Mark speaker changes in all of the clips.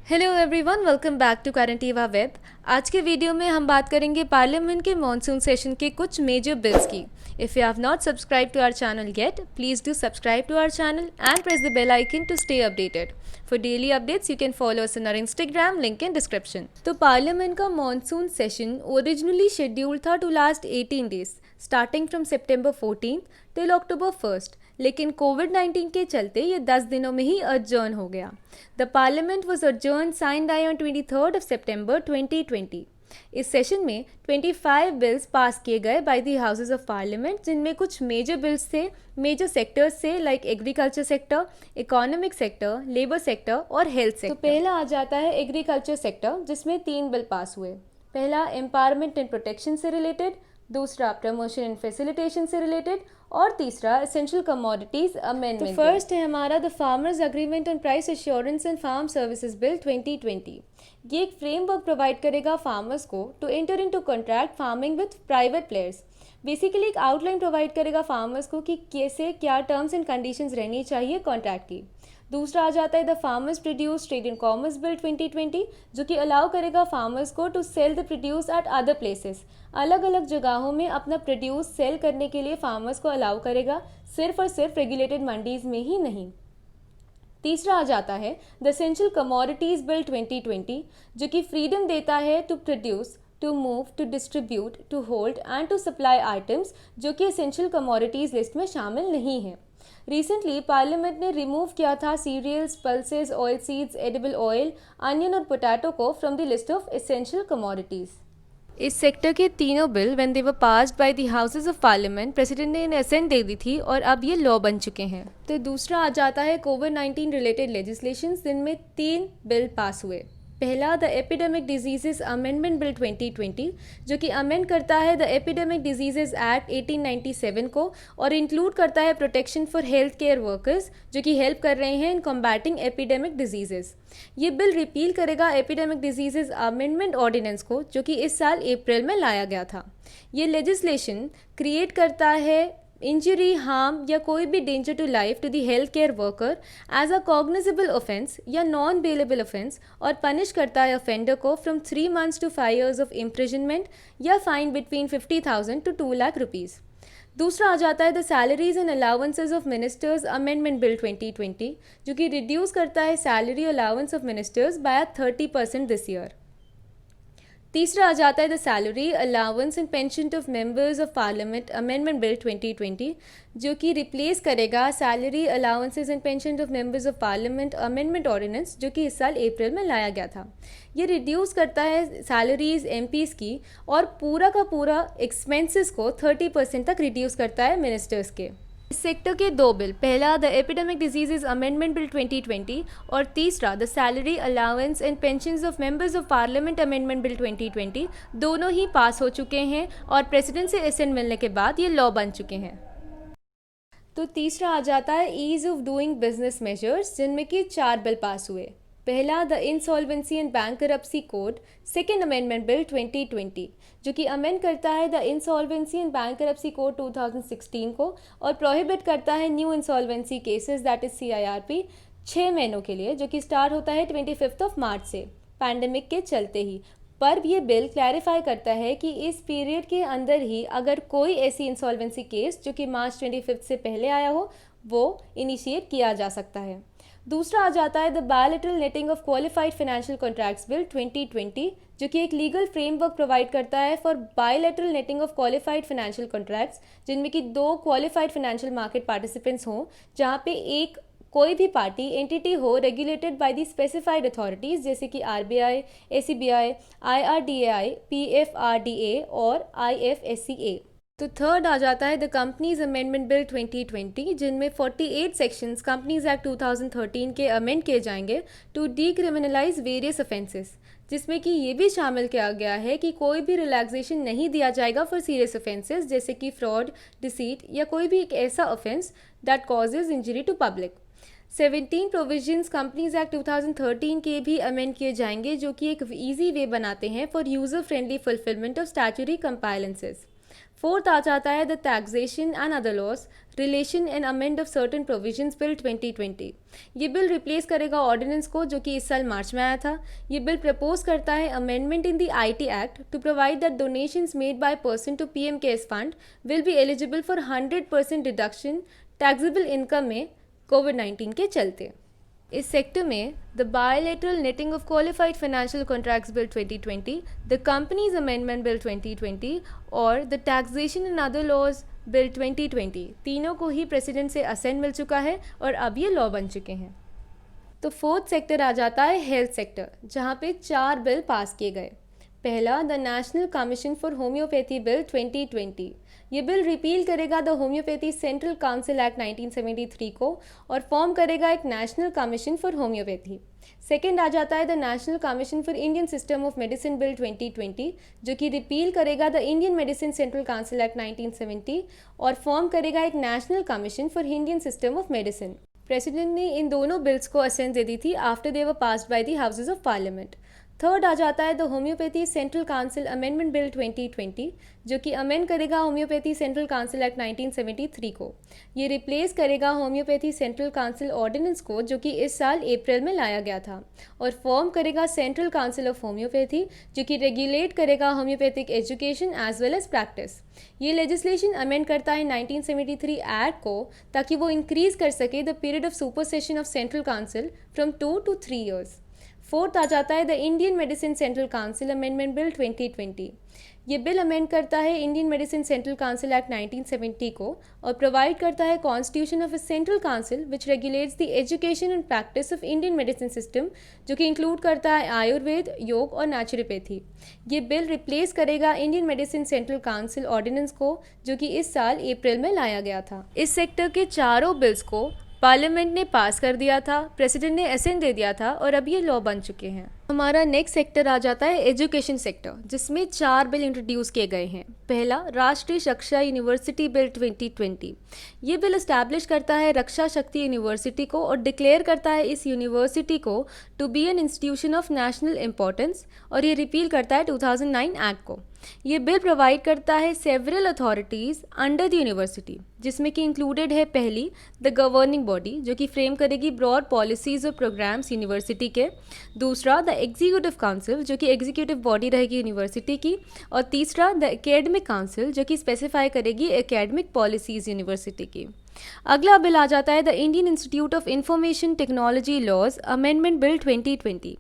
Speaker 1: Hello everyone, welcome back to करंटीवा web. आज के वीडियो में हम बात करेंगे पार्लियामेंट के मॉनसून सेशन के कुछ मेजर बिल्स की। If you have not subscribe to our channel yet, please do subscribe to our channel and press the bell icon to stay updated. For daily updates you can follow us on our Instagram, link in description. तो parliament का monsoon session originally scheduled था to last 18 days, starting from September 14 till October 1, लेकिन कोविड-19 के चलते ये 10 दिनों में ही adjourn हो गया। The parliament was adjourn sine die on 23 September 2020। इस सेशन में 25 बिल्स पास किए गए bye the houses of parliament, जिनमें कुछ मेजर बिल्स थे मेजर सेक्टर्स से, like agriculture sector, economic sector, labour sector और हेल्थ सेक्टर। तो पहला आ जाता है एग्रीकल्चर सेक्टर, जिसमें 3 बिल पास हुए। पहला एम्पावरमेंट एंड प्रोटेक्शन से रिलेटेड, दूसरा प्रमोशन एंड फैसिलिटेशन से रिलेटेड और तीसरा एसेंशियल कमोडिटीज अमेंडमेंट। तो फर्स्ट है हमारा the farmers agreement and price assurance and farm services bill 2020। ये एक फ्रेमवर्क प्रोवाइड करेगा फार्मर्स को to enter into contract farming with private players. Basically एक आउटलाइन प्रोवाइड करेगा फार्मर्स को कि कैसे क्या टर्म्स एंड कंडीशंस रहनी चाहिए कॉन्ट्रैक्ट की। दूसरा आ जाता है the farmers produce trade and commerce bill 2020, जो कि अलाउ करेगा फार्मर्स को to sell the produce at other places. अलग अलग जगहों में अपना प्रोड्यूस सेल करने के लिए फार्मर्स को अलाउ करेगा, सिर्फ और सिर्फ रेगुलेटेड मंडीज में ही नहीं। तीसरा आ जाता है द एसेंशियल कमोडिटीज बिल 2020, जो कि फ्रीडम देता है to produce, to move, to distribute, to hold and to supply items जो कि एसेंशियल कमोडिटीज लिस्ट में शामिल नहीं हैं। रिसेंटली पार्लियामेंट ने रिमूव किया था cereals, pulses, oil seeds, edible oil, onion और पोटैटो को from the list of essential commodities. इस सेक्टर के तीनों bill when they were passed by the houses of parliament, president ने इन्हें असेंट दे दी थी और अब ये लॉ बन चुके हैं। तो दूसरा आ जाता है कोविड-19 रिलेटेड लेजिस्लेशंस, जिनमें 3 बिल पास हुए। पहला the epidemic diseases amendment bill 2020, जो कि अमेंड करता है द एपिडेमिक डिजीजेस एक्ट 1897 को और इंक्लूड करता है protection for health care workers जो कि हेल्प कर रहे हैं इन कॉम्बैटिंग एपिडेमिक डिजीजेस। ये बिल रिपील करेगा एपिडेमिक डिजीजेस अमेंडमेंट ऑर्डिनेंस को, जो कि इस साल अप्रैल में लाया गया था। ये लेजिस्लेशन क्रिएट करता है इंजरी, हार्म या कोई भी danger to life to the health care worker as a cognizable offence या नॉन बेलेबल ऑफेंस और पनिश करता है ऑफेंडर को from 3 months to 5 years of imprisonment या fine between 50,000 to 2 lakh rupees. दूसरा आ जाता है the salaries and allowances of ministers amendment bill 2020, जो कि रिड्यूस करता है salary allowance of ministers by 30% this year. तीसरा आ जाता है the salary allowance and pension of members of parliament amendment bill 2020, जो कि रिप्लेस करेगा salary allowances and pension of members of parliament amendment ordinance, जो कि इस साल अप्रैल में लाया गया था। ये रिड्यूस करता है सैलरीज एमपीज़ की और पूरा का पूरा एक्सपेंसेस को 30% तक रिड्यूस करता है मिनिस्टर्स के। इस सेक्टर के 2 बिल, पहला the epidemic diseases amendment bill 2020 और तीसरा the salary allowance and pensions of members of parliament amendment bill 2020, दोनों ही पास हो चुके हैं और प्रेसिडेंट से एसेंट मिलने के बाद ये लॉ बन चुके हैं। तो तीसरा आ जाता है ease of doing business measures, जिनमें कि 4 बिल पास हुए। पहला the insolvency and bankruptcy code second amendment bill 2020, जो कि अमेंड करता है the insolvency and bankruptcy code 2016 को और प्रोहिबिट करता है new insolvency cases that is CIRP 6 महीनों के लिए, जो कि स्टार्ट होता है 25 मार्च से, पैंडेमिक के चलते ही। पर ये बिल क्लैरिफाई करता है कि इस पीरियड के अंदर ही अगर कोई ऐसी इंसॉल्वेंसी केस जो कि मार्च 25 से पहले आया हो वो इनिशिएट किया जा सकता है। दूसरा आ जाता है the bilateral netting of qualified financial contracts bill 2020, जो कि एक लीगल फ्रेमवर्क प्रोवाइड करता है for bilateral netting of qualified financial contracts, जिनमें कि 2 क्वालिफाइड फाइनेंशियल मार्केट पार्टिसिपेंट्स हों, जहाँ पे एक कोई भी पार्टी एंटिटी हो regulated by the specified authorities जैसे कि RBI, ACBI, IRDAI, PFRDA और IFSCA। तो थर्ड आ जाता है द कंपनीज अमेंडमेंट बिल 2020, जिनमें 48 सेक्शंस कंपनीज एक्ट 2013 के अमेंड किए जाएंगे टू डीक्रिमिनलाइज वेरियस ऑफेंसेस, जिसमें कि ये भी शामिल किया गया है कि कोई भी रिलैक्सेशन नहीं दिया जाएगा फॉर सीरियस ऑफेंसेस जैसे कि फ्रॉड, डिसीट या कोई भी एक ऐसा offence that causes injury to public. 17 provisions companies act 2013 के भी अमेंड किए जाएंगे, जो कि एक ईजी वे बनाते हैं for user friendly fulfilment of statutory compliances. Fourth आ जाता है the taxation and other laws relation and amend of certain provisions bill 2020। ये बिल रिप्लेस करेगा ऑर्डिनेंस को जो कि इस साल मार्च में आया था। ये बिल प्रपोज करता है amendment in the IT act to provide that donations made by person to PM cares fund will be eligible for 100% deduction taxable income में कोविड-19 के चलते। इस सेक्टर में the bilateral netting of qualified financial contracts bill 2020, the companies amendment bill 2020 और the taxation and other laws bill 2020 तीनों को ही president से असेंट मिल चुका है और अब ये लॉ बन चुके हैं। तो फोर्थ सेक्टर आ जाता है हेल्थ सेक्टर, जहाँ पे 4 बिल पास किए गए। पहला the national commission for homoeopathy bill 2020। ये बिल रिपील करेगा the homoeopathy central council act 1973 को और फॉर्म करेगा एक national commission for homoeopathy. Second आ जाता है the national commission for Indian system of medicine bill 2020, जो कि रिपील करेगा the Indian medicine central council act 1970 और फॉर्म करेगा एक national commission for Indian system of medicine. President ने इन दोनों बिल्स को असेंट दे दी थी after they were passed by the houses of parliament. Third आ जाता है the homoeopathy central council amendment bill 2020, जो कि अमेंड करेगा होम्योपैथी सेंट्रल काउंसिल एक्ट 1973 को। ये रिप्लेस करेगा होम्योपैथी सेंट्रल काउंसिल ऑर्डिनेंस को जो कि इस साल अप्रैल में लाया गया था और फॉर्म करेगा सेंट्रल काउंसिल ऑफ होम्योपैथी, जो कि रेगुलेट करेगा homoeopathic education as well as practice. ये लेजिस्लेशन अमेंड करता है 1973 एक्ट को ताकि वो इंक्रीज कर सके the period of supersession of central council from 2 to 3 years। Fourth आ जाता है the Indian medicine central council amendment bill 2020। ये बिल अमेंड करता है Indian medicine central council act 1970 को और प्रोवाइड करता है constitution of a central council which regulates the education and practice of Indian medicine system, जो कि इंक्लूड करता है आयुर्वेद, योग और नेचुरोपैथी। ये बिल रिप्लेस करेगा Indian medicine central council ordinance को जो कि इस साल अप्रैल में लाया गया था। इस सेक्टर के चारों बिल्स को पार्लियामेंट ने पास कर दिया था, प्रेसिडेंट ने असेंट दे दिया था और अब ये लॉ बन चुके हैं। हमारा नेक्स्ट सेक्टर आ जाता है एजुकेशन सेक्टर, जिसमें 4 बिल इंट्रोड्यूस किए गए हैं। पहला राष्ट्रीय शिक्षा यूनिवर्सिटी बिल 2020। ये बिल इस्टेब्लिश करता है रक्षा शक्ति यूनिवर्सिटी को और डिक्लेयर करता है इस यूनिवर्सिटी को to be an institution of national importance और ये रिपील करता है 2009 एक्ट को। ये बिल प्रोवाइड करता है several authorities under the university, जिसमें कि इंक्लूडेड है पहली द गवर्निंग बॉडी जो कि फ्रेम करेगी ब्रॉड पॉलिसीज़ और प्रोग्राम्स यूनिवर्सिटी के। दूसरा द एग्जीक्यूटिव काउंसिल जो कि एग्जीक्यूटिव बॉडी रहेगी यूनिवर्सिटी की। और तीसरा द एकेडमिक काउंसिल जो कि स्पेसिफाई करेगी एकेडमिक पॉलिसीज़ यूनिवर्सिटी की। अगला बिल आ जाता है the Indian institute of information technology laws amendment bill 2020।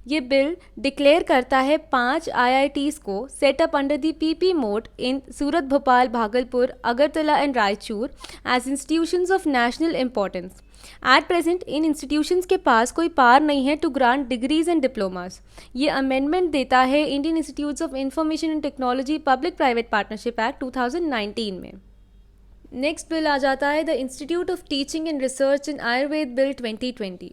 Speaker 1: ये बिल डिक्लेयर करता है 5 IITs को set up under the PP mode in Surat, Bhopal, Bhagalpur, Agartala and Raichur as institutions of national importance. At present इन इंस्टीट्यूशंस के पास कोई पावर नहीं है to grant degrees and diplomas. ये अमेंडमेंट देता है Indian institutes of information and technology public private partnership act 2019 में। नेक्स्ट बिल आ जाता है the institute of teaching and research in Ayurveda bill 2020।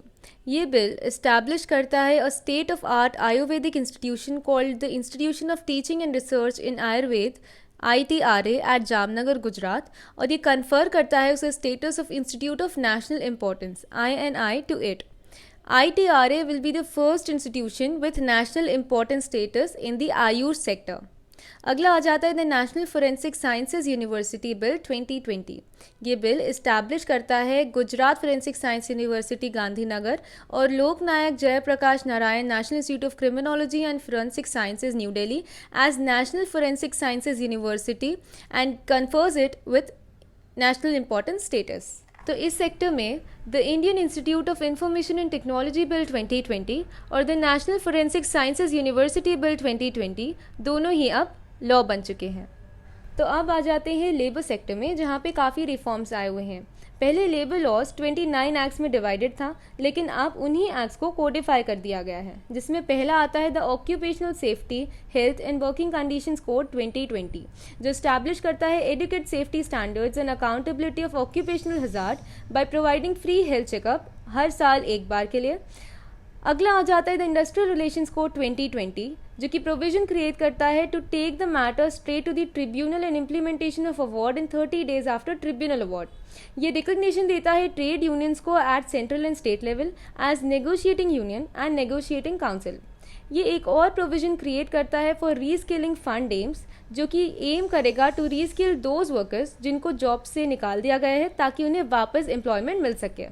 Speaker 1: ये बिल इस्टेब्लिश करता है a state of art Ayurvedic institution called the institution of teaching and research in Ayurveda ITRA at Jamnagar, Gujarat, और ये confer करता है उसे status of institute of national importance INI to it. ITRA will be the first institution with national importance status in the Ayush sector. अगला आ जाता है the national forensic sciences university bill 2020। ये बिल इस्टेब्लिश करता है Gujarat forensic science university Gandhinagar और Loknayak Jayaprakash Narayan national institute of criminology and forensic sciences New Delhi as national forensic sciences university and confers it with national importance status. तो इस sector में the Indian institute of information and technology bill 2020 और the national forensic sciences university bill 2020 दोनों ही अब law बन चुके हैं। तो अब आ जाते हैं लेबर सेक्टर में, जहाँ पे काफ़ी रिफॉर्म्स आए हुए हैं। पहले लेबर लॉज 29 एक्ट्स में डिवाइडेड था, लेकिन अब उन्हीं एक्ट्स को कोडिफाई कर दिया गया है, जिसमें पहला आता है the occupational safety, health and working conditions code 2020, जो स्टैब्लिश करता है adequate safety standards and accountability of occupational hazard by providing free health checkup हर साल एक बार के लिए। अगला आ जाता है द इंडस्ट्रियल रिलेशंस कोड 2020, जो कि प्रोविजन क्रिएट करता है to take the matter straight to the tribunal and implementation of award in 30 days after tribunal award. ये रिकग्निशन देता है ट्रेड यूनियंस को at central and state level as negotiating union and negotiating council. ये एक और provision create करता है for reskilling fund AIIMS, जो कि एम करेगा टू रीस्किल दोज वर्कर्स जिनको जॉब से निकाल दिया गया है ताकि उन्हें वापस एम्प्लॉयमेंट मिल सके।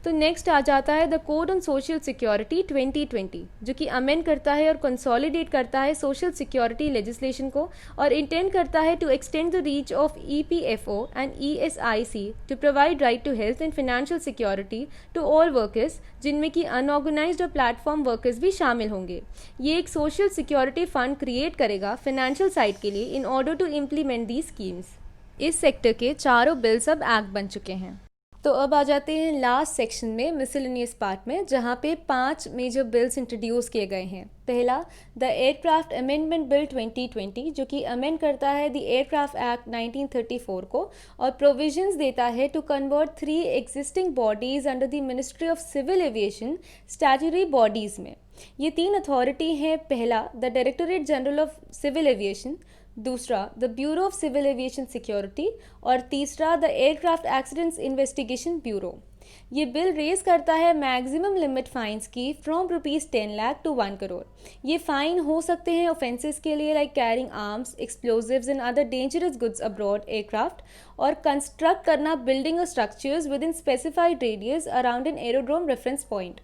Speaker 1: तो नेक्स्ट आ जाता है the code on social security 2020, जो कि अमेंड करता है और कंसोलिडेट करता है सोशल सिक्योरिटी लेजिस्लेशन को और इंटेंड करता है to extend the reach of EPFO and ESIC to provide right to health and financial security to all workers, जिनमें कि अनऑर्गेनाइज्ड और प्लेटफॉर्म वर्कर्स भी शामिल होंगे। ये एक सोशल सिक्योरिटी फंड क्रिएट करेगा फाइनेंशियल साइड के लिए in order to implement the schemes. इस सेक्टर के चारों बिल्स अब एक्ट बन चुके हैं। तो अब आ जाते हैं लास्ट सेक्शन में, मिसलेनियस पार्ट में, जहाँ पे 5 मेजर बिल्स इंट्रोड्यूस किए गए हैं। पहला, द एयरक्राफ्ट अमेंडमेंट बिल 2020, जो कि अमेंड करता है द एयरक्राफ्ट एक्ट 1934 को और प्रोविजंस देता है to convert 3 existing bodies under the ministry of civil aviation statutory bodies में। ये 3 अथॉरिटी हैं। पहला, the directorate general of civil aviation, दूसरा the bureau of civil aviation security और तीसरा the aircraft accidents investigation bureau. ये बिल रेज करता है मैक्सिमम लिमिट फाइन्स की फ्रॉम ₹10 लाख टू 1 करोड़। ये फाइन हो सकते हैं ऑफेंसेस के लिए like carrying arms, explosives and other dangerous goods abroad aircraft और कंस्ट्रक्ट करना बिल्डिंग और structures with in specified radius around an aerodrome reference point.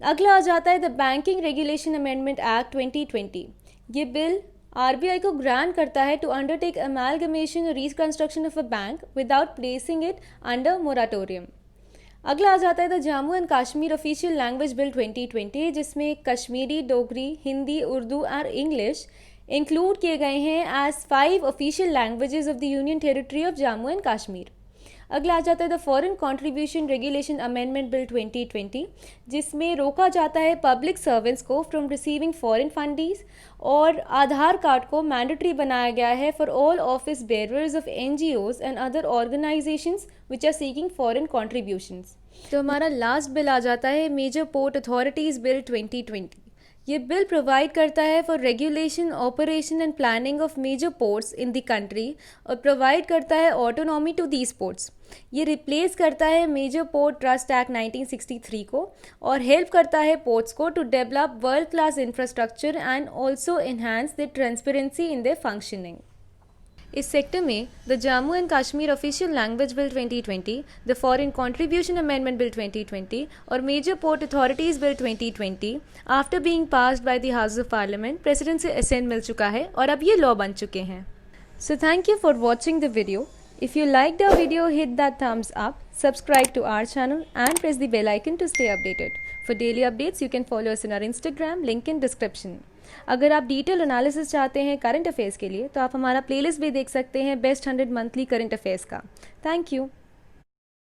Speaker 1: अगला आ जाता है the banking regulation amendment act 2020। ये बिल RBI को ग्रांट करता है टू अंडरटेक अमालगमेशन और reconstruction of a bank without placing it under moratorium. अगला आ जाता है the Jammu and Kashmir official language bill 2020, जिसमें कश्मीरी, डोगरी, हिंदी, उर्दू और इंग्लिश इंक्लूड किए गए हैं as 5 official languages of the union territory of Jammu and Kashmir. अगला आ जाता है the foreign contribution regulation amendment bill 2020, जिसमें रोका जाता है पब्लिक सर्वेंट्स को फ्रॉम रिसीविंग फॉरेन फंडीज और आधार कार्ड को मैंडेटरी बनाया गया है for all office bearers of NGOs and other organisations which are seeking foreign contributions. तो हमारा लास्ट बिल आ जाता है मेजर पोर्ट अथॉरिटीज़ बिल 2020। ये बिल प्रोवाइड करता है for regulation, operation and planning of major ports in the country और provide करता है ऑटोनॉमी टू दीज पोर्ट्स। ये रिप्लेस करता है मेजर पोर्ट ट्रस्ट एक्ट 1963 को और हेल्प करता है पोर्ट्स को to develop world class infrastructure and also enhance the transparency in their functioning. इस सेक्टर में the Jammu and Kashmir official language bill 2020, the foreign contribution amendment bill 2020 और major port authorities bill 2020 after being passed by the house of parliament president से assent मिल चुका है और अब ये लॉ बन चुके हैं। So thank you for watching the video. If you liked our video, hit that thumbs up, subscribe to our channel and press the bell icon to stay updated. For daily updates, you can follow us in our Instagram, link in description. अगर आप detail analysis चाहते हैं current affairs के लिए तो आप हमारा playlist भी देख सकते हैं बेस्ट 100 मंथली करंट अफेयर्स का। Thank you.